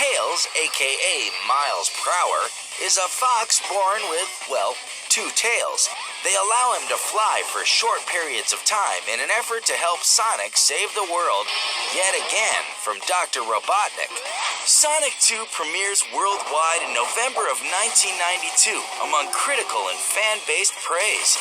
Tails, aka Miles Prower, is a fox born with, well, two tails. They allow him to fly for short periods of time in an effort to help Sonic save the world yet again from Dr. Robotnik. Sonic 2 premieres worldwide in November of 1992 among critical and fan-based praise.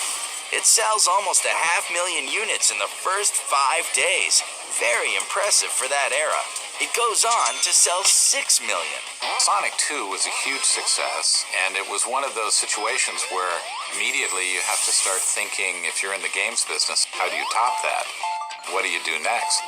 It sells almost 500,000 units in the first 5 days. Very impressive for that era. It goes on to sell 6 million. Sonic 2 was a huge success, and it was one of those situations where immediately you have to start thinking, if you're in the games business, how do you top that? What do you do next?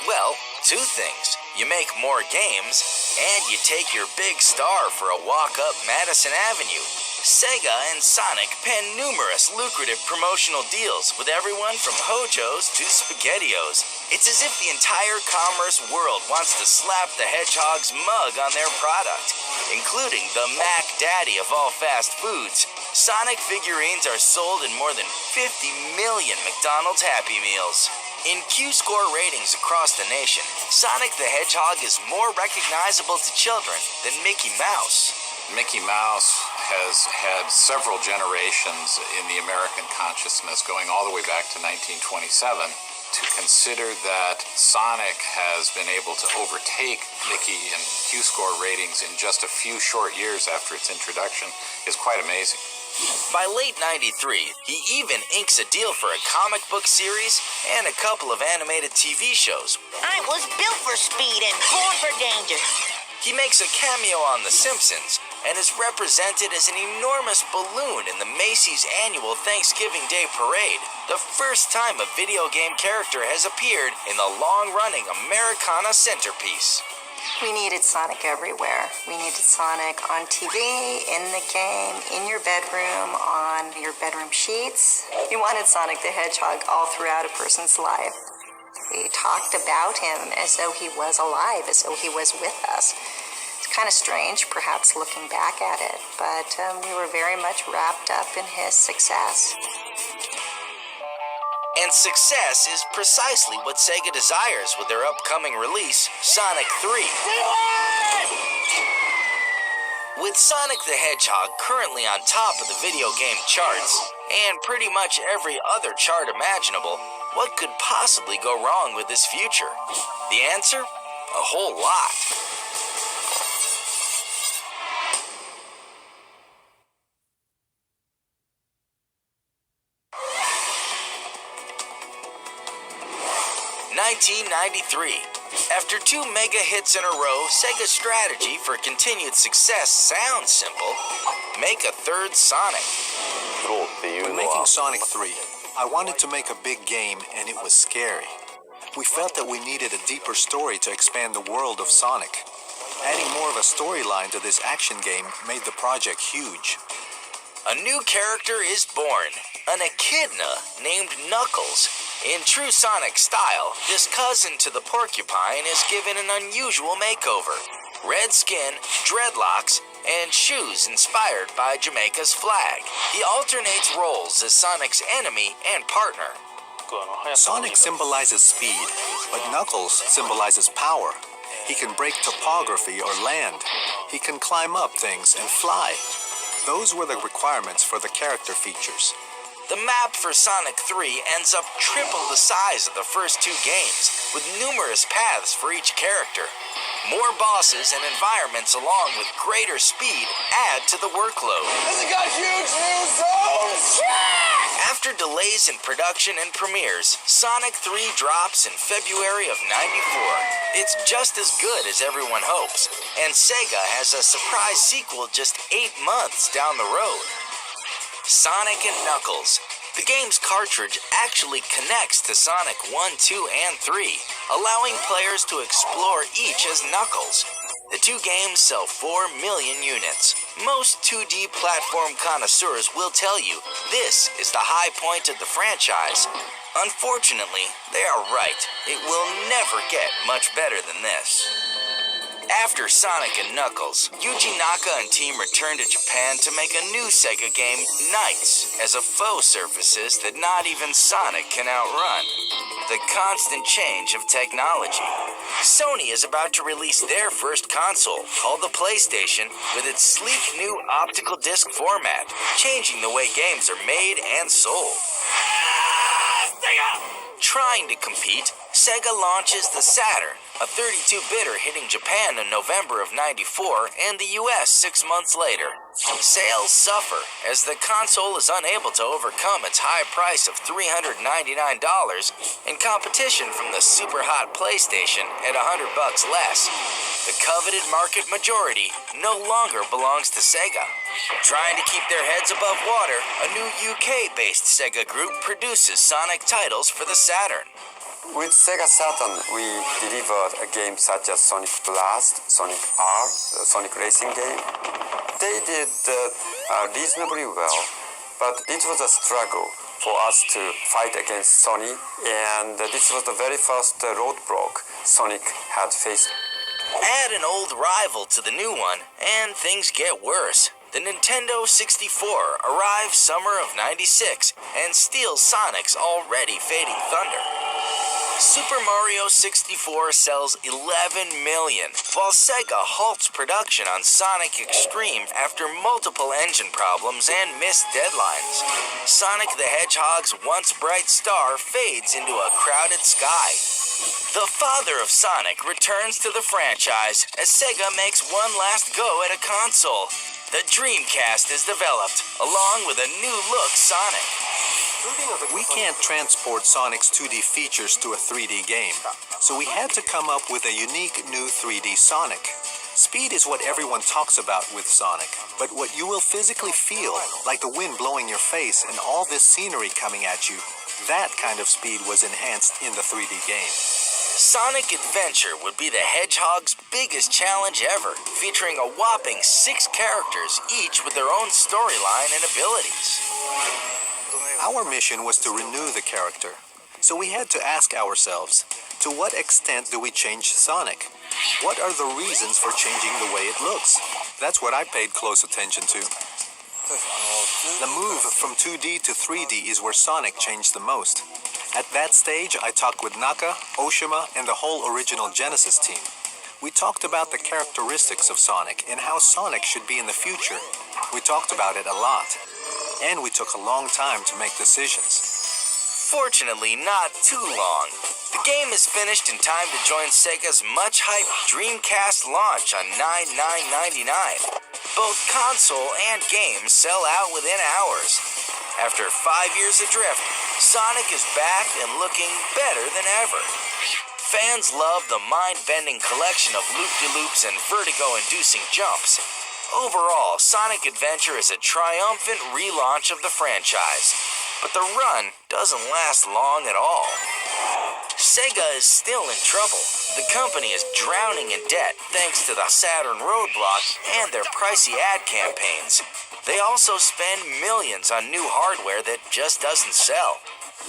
Well, two things. You make more games, and you take your big star for a walk up Madison Avenue. Sega and Sonic pen numerous lucrative promotional deals with everyone from Hojos to SpaghettiOs. It's as if the entire commerce world wants to slap the Hedgehog's mug on their product, including the Mac Daddy of all fast foods. Sonic figurines are sold in more than 50 million McDonald's Happy Meals. In Q-score ratings across the nation, Sonic the Hedgehog is more recognizable to children than Mickey Mouse. Mickey Mouse has had several generations in the American consciousness going all the way back to 1927. To consider that Sonic has been able to overtake Mickey in Q-score ratings in just a few short years after its introduction is quite amazing. By late 93, he even inks a deal for a comic book series and a couple of animated TV shows. I was built for speed and born for danger. He makes a cameo on The Simpsons and is represented as an enormous balloon in the Macy's annual Thanksgiving Day Parade, the first time a video game character has appeared in the long-running Americana centerpiece. We needed Sonic everywhere. We needed Sonic on TV, in the game, in your bedroom, on your bedroom sheets. You wanted Sonic the Hedgehog all throughout a person's life. We talked about him as though he was alive, as though he was with us. It's kind of strange, perhaps, looking back at it, but we were very much wrapped up in his success. And success is precisely what Sega desires with their upcoming release, Sonic 3. With Sonic the Hedgehog currently on top of the video game charts, and pretty much every other chart imaginable, what could possibly go wrong with this future? The answer? A whole lot. (1993). After 2 mega hits in a row, Sega's strategy for continued success sounds simple. Make a third Sonic. When making Sonic 3, I wanted to make a big game, and it was scary. We felt that we needed a deeper story to expand the world of Sonic. Adding more of a storyline to this action game made the project huge. A new character is born, an echidna named Knuckles. In true Sonic style, this cousin to the porcupine is given an unusual makeover. Red skin, dreadlocks, and shoes inspired by Jamaica's flag. He alternates roles as Sonic's enemy and partner. Sonic symbolizes speed, but Knuckles symbolizes power. He can break topography or land. He can climb up things and fly. Those were the requirements for the character features. The map for Sonic 3 ends up triple the size of the first 2 games, with numerous paths for each character. More bosses and environments along with greater speed add to the workload. Has it got huge new zones? After delays in production and premieres, Sonic 3 drops in February of '94. It's just as good as everyone hopes, and Sega has a surprise sequel just 8 months down the road. Sonic and Knuckles. The game's cartridge actually connects to Sonic 1, 2, and 3, allowing players to explore each as Knuckles. The 2 games sell 4 million units. Most 2D platform connoisseurs will tell you this is the high point of the franchise. Unfortunately, they are right. It will never get much better than this. After Sonic and Knuckles, Yuji Naka and team returned to Japan to make a new Sega game, Knights, as a foe surfaces that not even Sonic can outrun. The constant change of technology. Sony is about to release their first console, called the PlayStation, with its sleek new optical disc format, changing the way games are made and sold. Trying to compete, Sega launches the Saturn, a 32-bitter hitting Japan in November of '94 and the US 6 months later. Sales suffer as the console is unable to overcome its high price of $399 in competition from the super hot PlayStation at $100 less. The coveted market majority no longer belongs to Sega. Trying to keep their heads above water, a new UK-based Sega group produces Sonic titles for the Saturn. With Sega Saturn, we delivered a game such as Sonic Blast, Sonic R, the Sonic Racing game. They did reasonably well, but it was a struggle for us to fight against Sony, and this was the very first roadblock Sonic had faced. Add an old rival to the new one, and things get worse. The Nintendo 64 arrives summer of '96 and steals Sonic's already fading thunder. Super Mario 64 sells 11 million, while Sega halts production on Sonic Extreme after multiple engine problems and missed deadlines. Sonic the Hedgehog's once bright star fades into a crowded sky. The father of Sonic returns to the franchise as Sega makes one last go at a console. The Dreamcast is developed, along with a new-look Sonic. We can't transport Sonic's 2D features to a 3D game, so we had to come up with a unique new 3D Sonic. Speed is what everyone talks about with Sonic, but what you will physically feel, like the wind blowing your face and all this scenery coming at you, that kind of speed was enhanced in the 3D game. Sonic Adventure would be the Hedgehog's biggest challenge ever, featuring a whopping 6 characters, each with their own storyline and abilities. Our mission was to renew the character, so we had to ask ourselves, to what extent do we change Sonic? What are the reasons for changing the way it looks? That's what I paid close attention to. The move from 2D to 3D is where Sonic changed the most. At that stage, I talked with Naka, Oshima, and the whole original Genesis team. We talked about the characteristics of Sonic and how Sonic should be in the future. We talked about it a lot. And we took a long time to make decisions. Fortunately, not too long. The game is finished in time to join Sega's much-hyped Dreamcast launch on 9/9/99. Both console and game sell out within hours. After 5 years adrift, Sonic is back and looking better than ever. Fans love the mind-bending collection of loop-de-loops and vertigo-inducing jumps. Overall, Sonic Adventure is a triumphant relaunch of the franchise, but the run doesn't last long at all. Sega is still in trouble. The company is drowning in debt thanks to the Saturn roadblock and their pricey ad campaigns. They also spend millions on new hardware that just doesn't sell.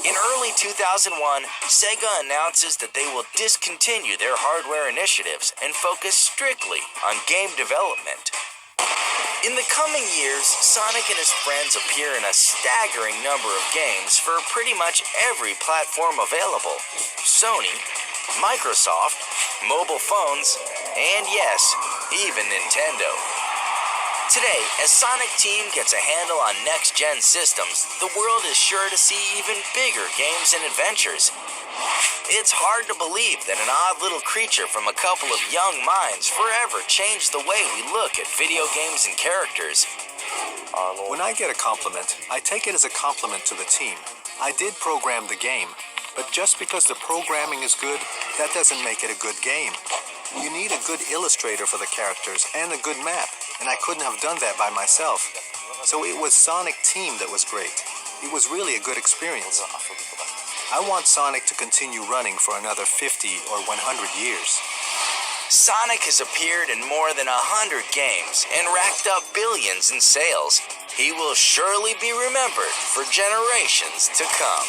In early 2001, Sega announces that they will discontinue their hardware initiatives and focus strictly on game development. In the coming years, Sonic and his friends appear in a staggering number of games for pretty much every platform available. Sony, Microsoft, mobile phones, and yes, even Nintendo. Today, as Sonic Team gets a handle on next-gen systems, the world is sure to see even bigger games and adventures. It's hard to believe that an odd little creature from a couple of young minds forever changed the way we look at video games and characters. When I get a compliment, I take it as a compliment to the team. I did program the game, but just because the programming is good, that doesn't make it a good game. You need a good illustrator for the characters and a good map, and I couldn't have done that by myself. So it was Sonic Team that was great. It was really a good experience. I want Sonic to continue running for another 50 or 100 years. Sonic has appeared in more than 100 games and racked up billions in sales. He will surely be remembered for generations to come.